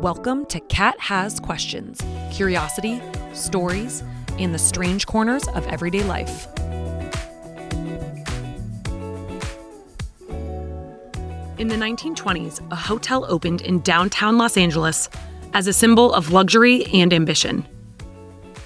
Welcome to Cat Has Questions, curiosity, stories, and the strange corners of everyday life. In the 1920s, a hotel opened in downtown Los Angeles as a symbol of luxury and ambition.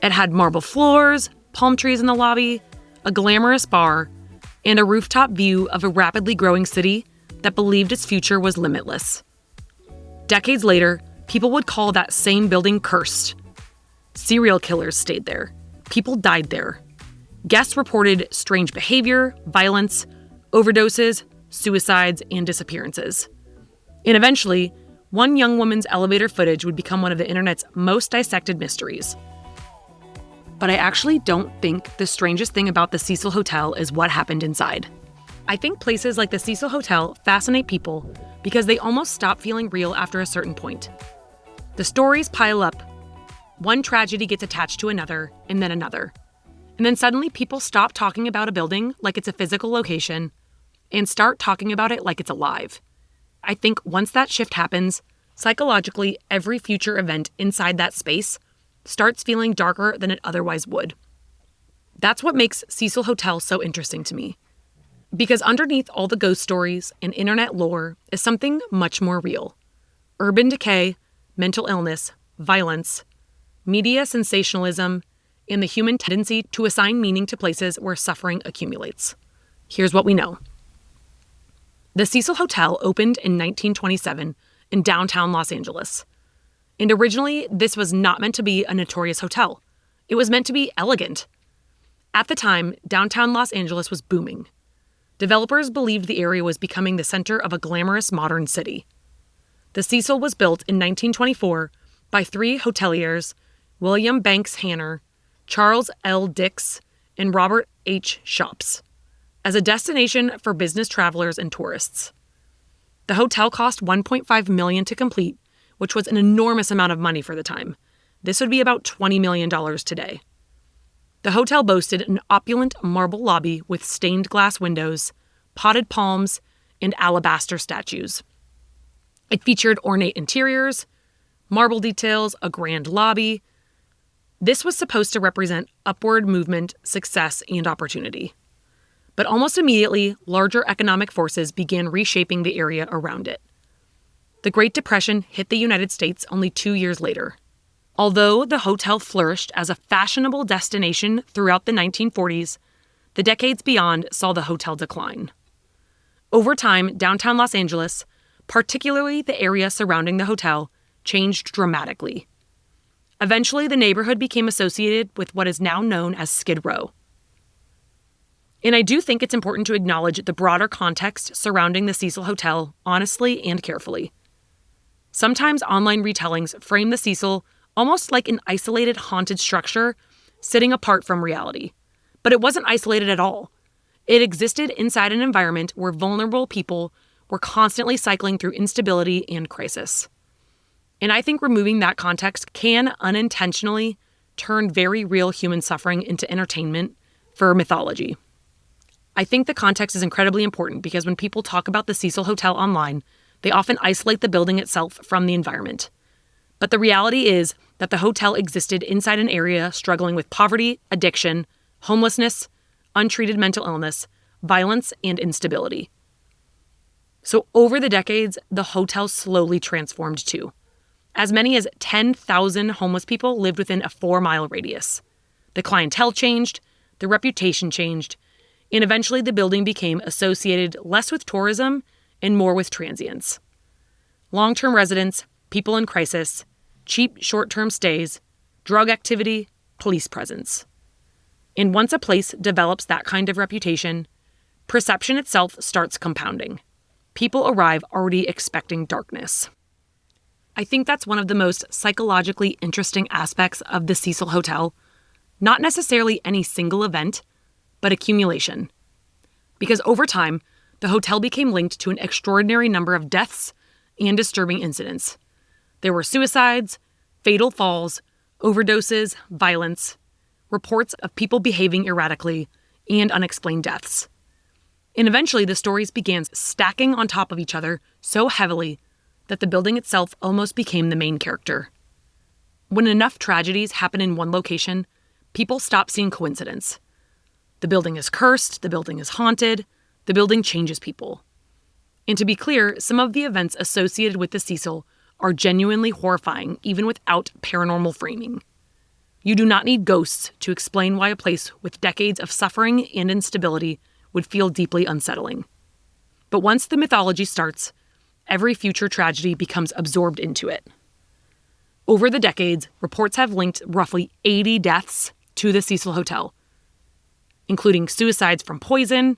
It had marble floors, palm trees in the lobby, a glamorous bar, and a rooftop view of a rapidly growing city that believed its future was limitless. Decades later, people would call that same building cursed. Serial killers stayed there. People died there. Guests reported strange behavior, violence, overdoses, suicides, and disappearances. And eventually, one young woman's elevator footage would become one of the internet's most dissected mysteries. But I actually don't think the strangest thing about the Cecil Hotel is what happened inside. I think places like the Cecil Hotel fascinate people because they almost stop feeling real after a certain point. The stories pile up. One tragedy gets attached to another, and then another. And then suddenly people stop talking about a building like it's a physical location and start talking about it like it's alive. I think once that shift happens, psychologically, every future event inside that space starts feeling darker than it otherwise would. That's what makes Cecil Hotel so interesting to me. Because underneath all the ghost stories and internet lore is something much more real. Urban decay, mental illness, violence, media sensationalism, and the human tendency to assign meaning to places where suffering accumulates. Here's what we know. The Cecil Hotel opened in 1927 in downtown Los Angeles. And originally, this was not meant to be a notorious hotel. It was meant to be elegant. At the time, downtown Los Angeles was booming. Developers believed the area was becoming the center of a glamorous modern city. The Cecil was built in 1924 by three hoteliers, William Banks Hanner, Charles L. Dix, and Robert H. Shops, as a destination for business travelers and tourists. The hotel cost $1.5 million to complete, which was an enormous amount of money for the time. This would be about $20 million today. The hotel boasted an opulent marble lobby with stained glass windows, potted palms, and alabaster statues. It featured ornate interiors, marble details, a grand lobby. This was supposed to represent upward movement, success, and opportunity. But almost immediately, larger economic forces began reshaping the area around it. The Great Depression hit the United States only 2 years later. Although the hotel flourished as a fashionable destination throughout the 1940s, the decades beyond saw the hotel decline. Over time, downtown Los Angeles, particularly the area surrounding the hotel, changed dramatically. Eventually, the neighborhood became associated with what is now known as Skid Row. And I do think it's important to acknowledge the broader context surrounding the Cecil Hotel honestly and carefully. Sometimes online retellings frame the Cecil almost like an isolated haunted structure sitting apart from reality. But it wasn't isolated at all. It existed inside an environment where vulnerable people were constantly cycling through instability and crisis. And I think removing that context can unintentionally turn very real human suffering into entertainment for mythology. I think the context is incredibly important because when people talk about the Cecil Hotel online, they often isolate the building itself from the environment. But the reality is that the hotel existed inside an area struggling with poverty, addiction, homelessness, untreated mental illness, violence, and instability. So over the decades, the hotel slowly transformed too. As many as 10,000 homeless people lived within a 4-mile radius. The clientele changed, the reputation changed, and eventually the building became associated less with tourism and more with transients. Long-term residents, people in crisis, cheap short-term stays, drug activity, police presence. And once a place develops that kind of reputation, perception itself starts compounding. People arrive already expecting darkness. I think that's one of the most psychologically interesting aspects of the Cecil Hotel. Not necessarily any single event, but accumulation. Because over time, the hotel became linked to an extraordinary number of deaths and disturbing incidents. There were suicides, fatal falls, overdoses, violence, reports of people behaving erratically, and unexplained deaths. And eventually, the stories began stacking on top of each other so heavily that the building itself almost became the main character. When enough tragedies happen in one location, people stop seeing coincidence. The building is cursed, the building is haunted, the building changes people. And to be clear, some of the events associated with the Cecil are genuinely horrifying, even without paranormal framing. You do not need ghosts to explain why a place with decades of suffering and instability would feel deeply unsettling. But once the mythology starts, every future tragedy becomes absorbed into it. Over the decades, reports have linked roughly 80 deaths to the Cecil Hotel, including suicides from poison,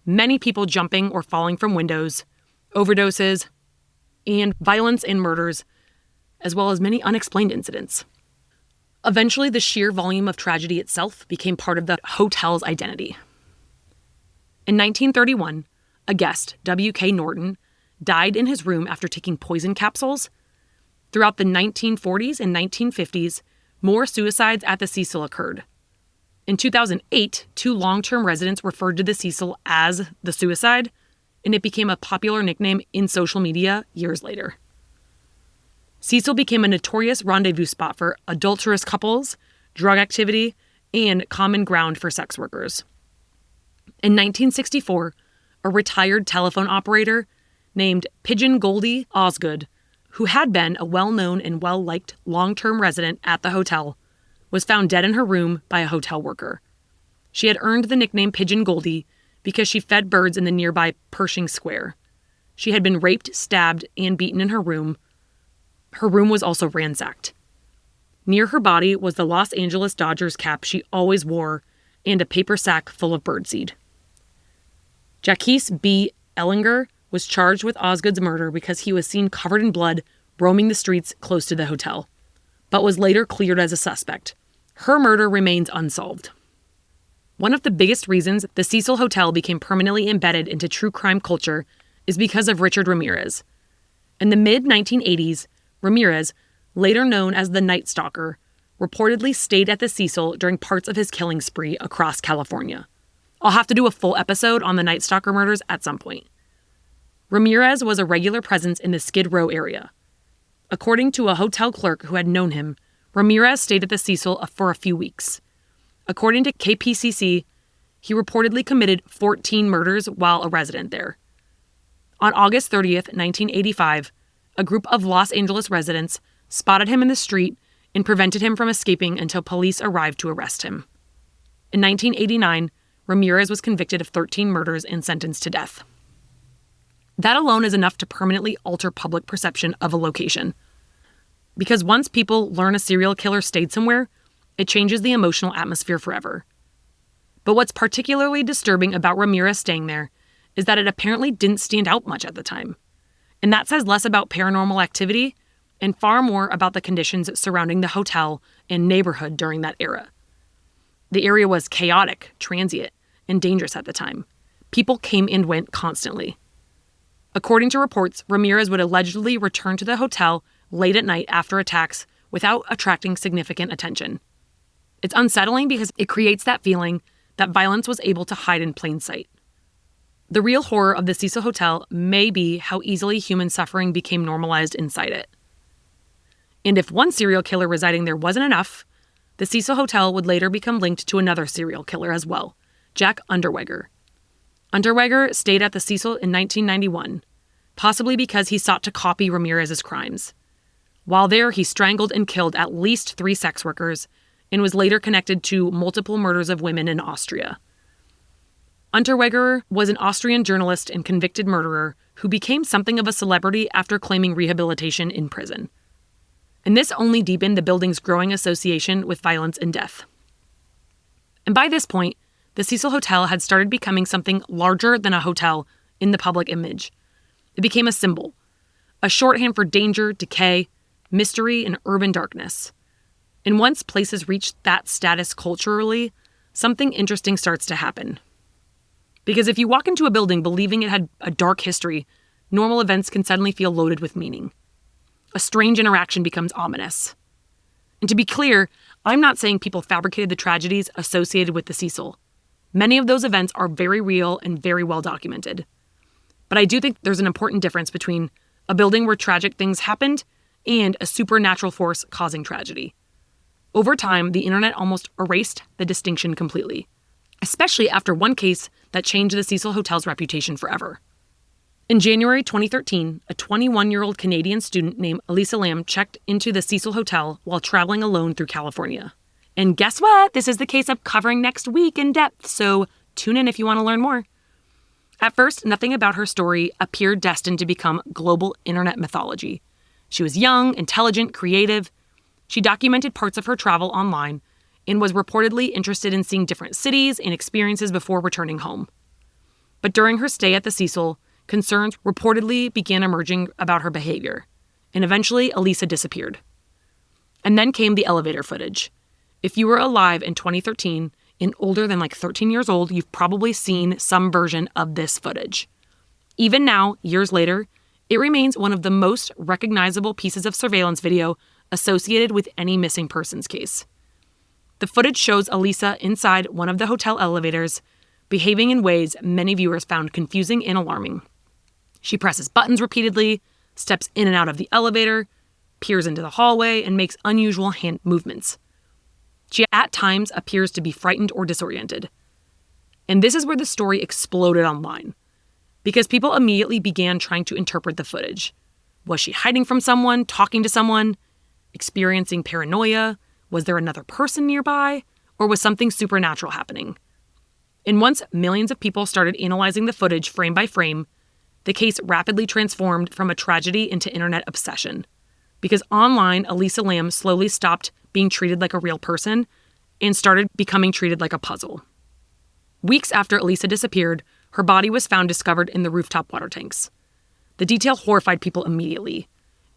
many people jumping or falling from windows, overdoses, and violence and murders, as well as many unexplained incidents. Eventually, the sheer volume of tragedy itself became part of the hotel's identity. In 1931, a guest, W.K. Norton, died in his room after taking poison capsules. Throughout the 1940s and 1950s, more suicides at the Cecil occurred. In 2008, 2 long-term residents referred to the Cecil as the Suicide, and it became a popular nickname in social media years later. Cecil became a notorious rendezvous spot for adulterous couples, drug activity, and common ground for sex workers. In 1964, a retired telephone operator named Pigeon Goldie Osgood, who had been a well-known and well-liked long-term resident at the hotel, was found dead in her room by a hotel worker. She had earned the nickname Pigeon Goldie because she fed birds in the nearby Pershing Square. She had been raped, stabbed, and beaten in her room. Her room was also ransacked. Near her body was the Los Angeles Dodgers cap she always wore and a paper sack full of birdseed. Jacques B. Ellinger was charged with Osgood's murder because he was seen covered in blood roaming the streets close to the hotel, but was later cleared as a suspect. Her murder remains unsolved. One of the biggest reasons the Cecil Hotel became permanently embedded into true crime culture is because of Richard Ramirez. In the mid-1980s, Ramirez, later known as the Night Stalker, reportedly stayed at the Cecil during parts of his killing spree across California. I'll have to do a full episode on the Night Stalker murders at some point. Ramirez was a regular presence in the Skid Row area. According to a hotel clerk who had known him, Ramirez stayed at the Cecil for a few weeks. According to KPCC, he reportedly committed 14 murders while a resident there. On August 30th, 1985, a group of Los Angeles residents spotted him in the street and prevented him from escaping until police arrived to arrest him. In 1989, Ramirez was convicted of 13 murders and sentenced to death. That alone is enough to permanently alter public perception of a location. Because once people learn a serial killer stayed somewhere, it changes the emotional atmosphere forever. But what's particularly disturbing about Ramirez staying there is that it apparently didn't stand out much at the time. And that says less about paranormal activity and far more about the conditions surrounding the hotel and neighborhood during that era. The area was chaotic, transient, and dangerous at the time. People came and went constantly. According to reports, Ramirez would allegedly return to the hotel late at night after attacks without attracting significant attention. It's unsettling because it creates that feeling that violence was able to hide in plain sight. The real horror of the Cecil Hotel may be how easily human suffering became normalized inside it. And if one serial killer residing there wasn't enough, the Cecil Hotel would later become linked to another serial killer as well, Jack Unterweger. Unterweger stayed at the Cecil in 1991, possibly because he sought to copy Ramirez's crimes. While there, he strangled and killed at least 3 sex workers and was later connected to multiple murders of women in Austria. Unterweger was an Austrian journalist and convicted murderer who became something of a celebrity after claiming rehabilitation in prison. And this only deepened the building's growing association with violence and death. And by this point, the Cecil Hotel had started becoming something larger than a hotel in the public image. It became a symbol, a shorthand for danger, decay, mystery, and urban darkness. And once places reach that status culturally, something interesting starts to happen. Because if you walk into a building believing it had a dark history, normal events can suddenly feel loaded with meaning. A strange interaction becomes ominous. And to be clear, I'm not saying people fabricated the tragedies associated with the Cecil. Many of those events are very real and very well documented. But I do think there's an important difference between a building where tragic things happened, and a supernatural force causing tragedy. Over time, the internet almost erased the distinction completely, especially after one case that changed the Cecil Hotel's reputation forever. In January 2013, a 21-year-old Canadian student named Elisa Lam checked into the Cecil Hotel while traveling alone through California. And guess what? This is the case I'm covering next week in depth, so tune in if you want to learn more. At first, nothing about her story appeared destined to become global internet mythology. She was young, intelligent, creative. She documented parts of her travel online and was reportedly interested in seeing different cities and experiences before returning home. But during her stay at the Cecil, concerns reportedly began emerging about her behavior, and eventually Elisa disappeared. And then came the elevator footage. If you were alive in 2013 and older than 13 years old, you've probably seen some version of this footage. Even now, years later, it remains one of the most recognizable pieces of surveillance video associated with any missing persons case. The footage shows Elisa inside one of the hotel elevators, behaving in ways many viewers found confusing and alarming. She presses buttons repeatedly, steps in and out of the elevator, peers into the hallway, and makes unusual hand movements. She at times appears to be frightened or disoriented. And this is where the story exploded online, because people immediately began trying to interpret the footage. Was she hiding from someone, talking to someone, experiencing paranoia? Was there another person nearby? Or was something supernatural happening? And once millions of people started analyzing the footage frame by frame, the case rapidly transformed from a tragedy into internet obsession. Because online, Elisa Lam slowly stopped being treated like a real person and started becoming treated like a puzzle. Weeks after Elisa disappeared, her body was found discovered in the rooftop water tanks. The detail horrified people immediately,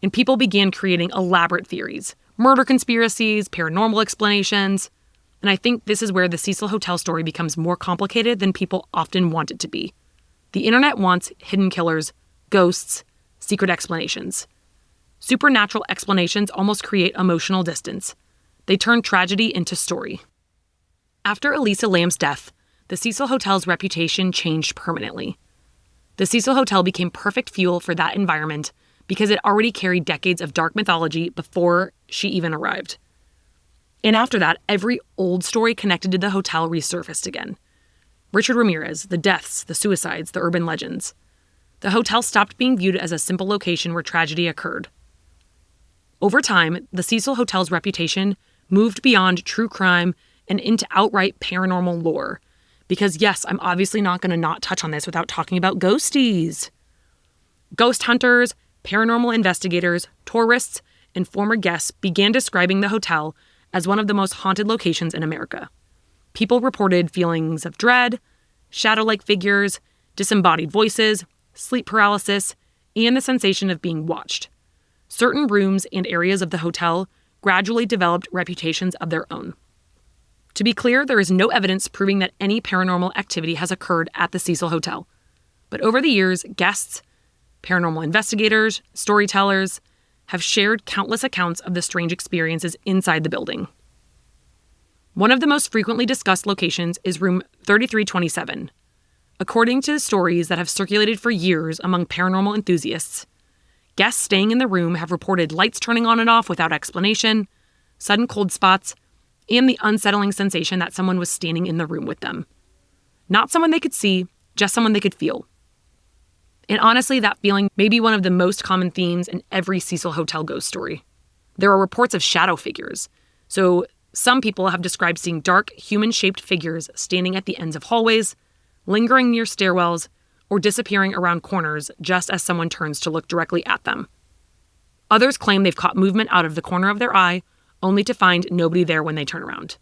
and people began creating elaborate theories, murder conspiracies, paranormal explanations, and I think this is where the Cecil Hotel story becomes more complicated than people often want it to be. The internet wants hidden killers, ghosts, secret explanations. Supernatural explanations almost create emotional distance. They turn tragedy into story. After Elisa Lam's death, the Cecil Hotel's reputation changed permanently. The Cecil Hotel became perfect fuel for that environment because it already carried decades of dark mythology before she even arrived. And after that, every old story connected to the hotel resurfaced again. Richard Ramirez, the deaths, the suicides, the urban legends. The hotel stopped being viewed as a simple location where tragedy occurred. Over time, the Cecil Hotel's reputation moved beyond true crime and into outright paranormal lore. Because yes, I'm obviously not going to not touch on this without talking about ghosties. Ghost hunters, paranormal investigators, tourists, and former guests began describing the hotel as one of the most haunted locations in America. People reported feelings of dread, shadow-like figures, disembodied voices, sleep paralysis, and the sensation of being watched. Certain rooms and areas of the hotel gradually developed reputations of their own. To be clear, there is no evidence proving that any paranormal activity has occurred at the Cecil Hotel. But over the years, guests, paranormal investigators, storytellers have shared countless accounts of the strange experiences inside the building. One of the most frequently discussed locations is room 3327. According to stories that have circulated for years among paranormal enthusiasts, guests staying in the room have reported lights turning on and off without explanation, sudden cold spots, and the unsettling sensation that someone was standing in the room with them. Not someone they could see, just someone they could feel. And honestly, that feeling may be one of the most common themes in every Cecil Hotel ghost story. There are reports of shadow figures. So some people have described seeing dark, human-shaped figures standing at the ends of hallways, lingering near stairwells, or disappearing around corners just as someone turns to look directly at them. Others claim they've caught movement out of the corner of their eye, only to find nobody there when they turn around.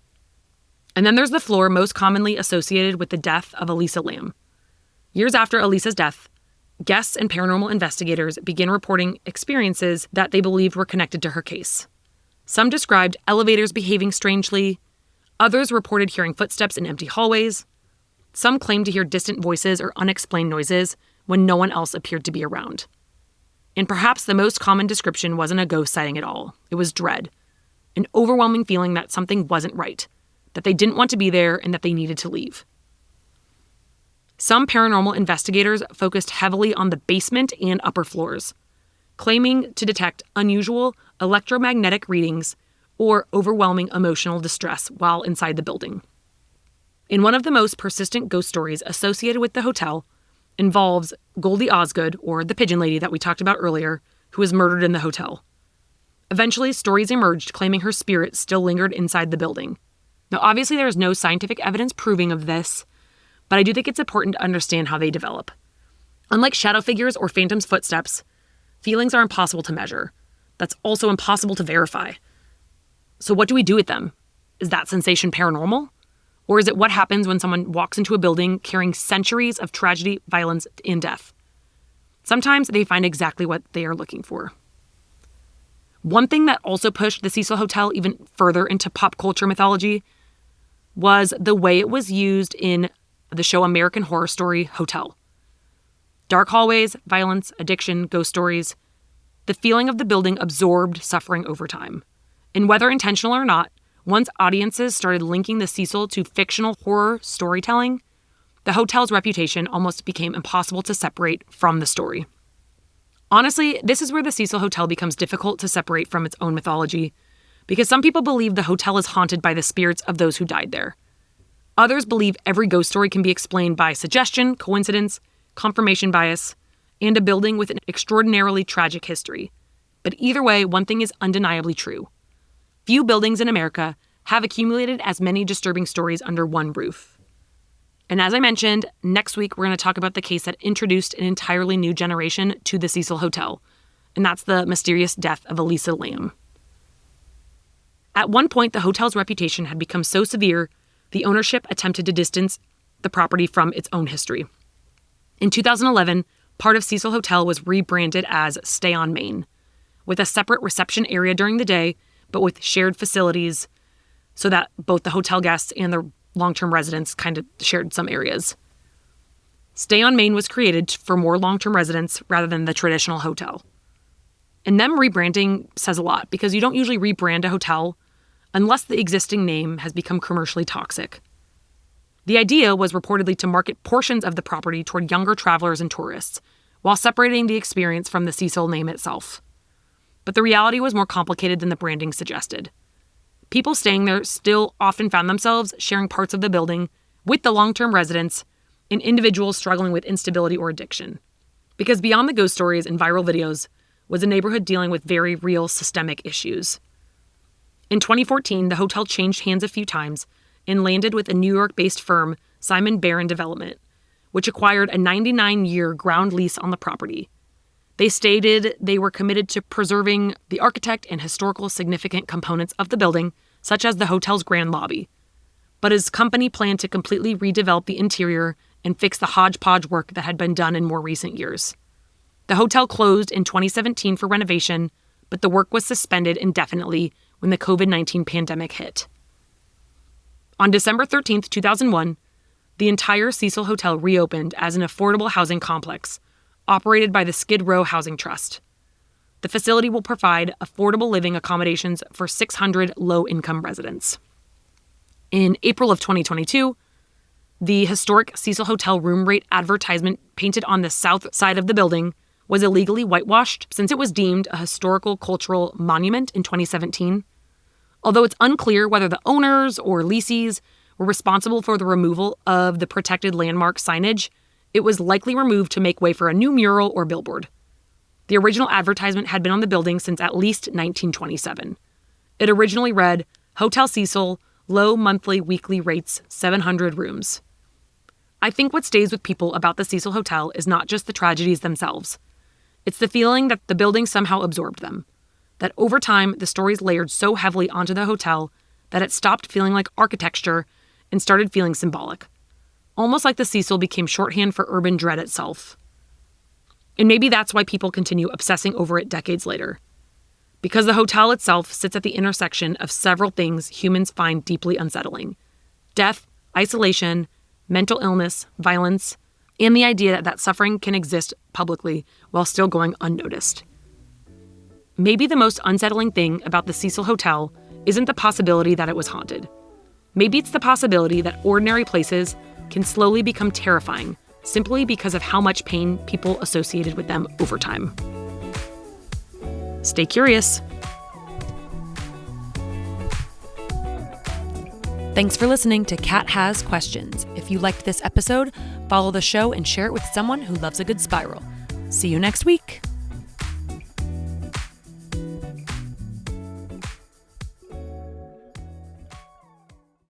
And then there's the floor most commonly associated with the death of Elisa Lam. Years after Elisa's death, guests and paranormal investigators began reporting experiences that they believed were connected to her case. Some described elevators behaving strangely. Others reported hearing footsteps in empty hallways. Some claimed to hear distant voices or unexplained noises when no one else appeared to be around. And perhaps the most common description wasn't a ghost sighting at all. It was dread. An overwhelming feeling that something wasn't right, that they didn't want to be there and that they needed to leave. Some paranormal investigators focused heavily on the basement and upper floors. claiming to detect unusual electromagnetic readings or overwhelming emotional distress while inside the building. And one of the most persistent ghost stories associated with the hotel involves Goldie Osgood, or the Pigeon Lady that we talked about earlier, who was murdered in the hotel. Eventually, stories emerged claiming her spirit still lingered inside the building. Now, obviously, there is no scientific evidence proving of this, but I do think it's important to understand how they develop. Unlike shadow figures or phantoms' footsteps, feelings are impossible to measure. That's also impossible to verify. So what do we do with them? Is that sensation paranormal? Or is it what happens when someone walks into a building carrying centuries of tragedy, violence, and death? Sometimes they find exactly what they are looking for. One thing that also pushed the Cecil Hotel even further into pop culture mythology was the way it was used in the show American Horror Story Hotel. Dark hallways, violence, addiction, ghost stories. The feeling of the building absorbed suffering over time. And whether intentional or not, once audiences started linking the Cecil to fictional horror storytelling, the hotel's reputation almost became impossible to separate from the story. Honestly, this is where the Cecil Hotel becomes difficult to separate from its own mythology, because some people believe the hotel is haunted by the spirits of those who died there. Others believe every ghost story can be explained by suggestion, coincidence, confirmation bias, and a building with an extraordinarily tragic history. But either way, one thing is undeniably true. Few buildings in America have accumulated as many disturbing stories under one roof. And as I mentioned, next week we're going to talk about the case that introduced an entirely new generation to the Cecil Hotel, and that's the mysterious death of Elisa Lam. At one point, the hotel's reputation had become so severe, the ownership attempted to distance the property from its own history. In 2011, part of Cecil Hotel was rebranded as Stay on Main, with a separate reception area during the day, but with shared facilities so that both the hotel guests and the long-term residents kind of shared some areas. Stay on Main was created for more long-term residents rather than the traditional hotel. And them rebranding says a lot, because you don't usually rebrand a hotel unless the existing name has become commercially toxic. The idea was reportedly to market portions of the property toward younger travelers and tourists, while separating the experience from the Cecil name itself. But the reality was more complicated than the branding suggested. People staying there still often found themselves sharing parts of the building with the long-term residents and individuals struggling with instability or addiction. Because beyond the ghost stories and viral videos was a neighborhood dealing with very real systemic issues. In 2014, the hotel changed hands a few times and landed with a New York-based firm, Simon Barron Development, which acquired a 99-year ground lease on the property. They stated they were committed to preserving the architect and historical significant components of the building, such as the hotel's grand lobby. But his company planned to completely redevelop the interior and fix the hodgepodge work that had been done in more recent years. The hotel closed in 2017 for renovation, but the work was suspended indefinitely when the COVID-19 pandemic hit. On December 13, 2001, the entire Cecil Hotel reopened as an affordable housing complex, operated by the Skid Row Housing Trust. The facility will provide affordable living accommodations for 600 low-income residents. In April of 2022, the historic Cecil Hotel room rate advertisement painted on the south side of the building was illegally whitewashed since it was deemed a historical cultural monument in 2017. Although it's unclear whether the owners or lessees were responsible for the removal of the protected landmark signage, it was likely removed to make way for a new mural or billboard. The original advertisement had been on the building since at least 1927. It originally read, Hotel Cecil, low monthly weekly rates, 700 rooms. I think what stays with people about the Cecil Hotel is not just the tragedies themselves. It's the feeling that the building somehow absorbed them. That over time, the stories layered so heavily onto the hotel that it stopped feeling like architecture and started feeling symbolic. Almost like the Cecil became shorthand for urban dread itself. And maybe that's why people continue obsessing over it decades later. Because the hotel itself sits at the intersection of several things humans find deeply unsettling. Death, isolation, mental illness, violence, and the idea that suffering can exist publicly while still going unnoticed. Maybe the most unsettling thing about the Cecil Hotel isn't the possibility that it was haunted. Maybe it's the possibility that ordinary places can slowly become terrifying simply because of how much pain people associated with them over time. Stay curious. Thanks for listening to Cat Has Questions. If you liked this episode, follow the show and share it with someone who loves a good spiral. See you next week.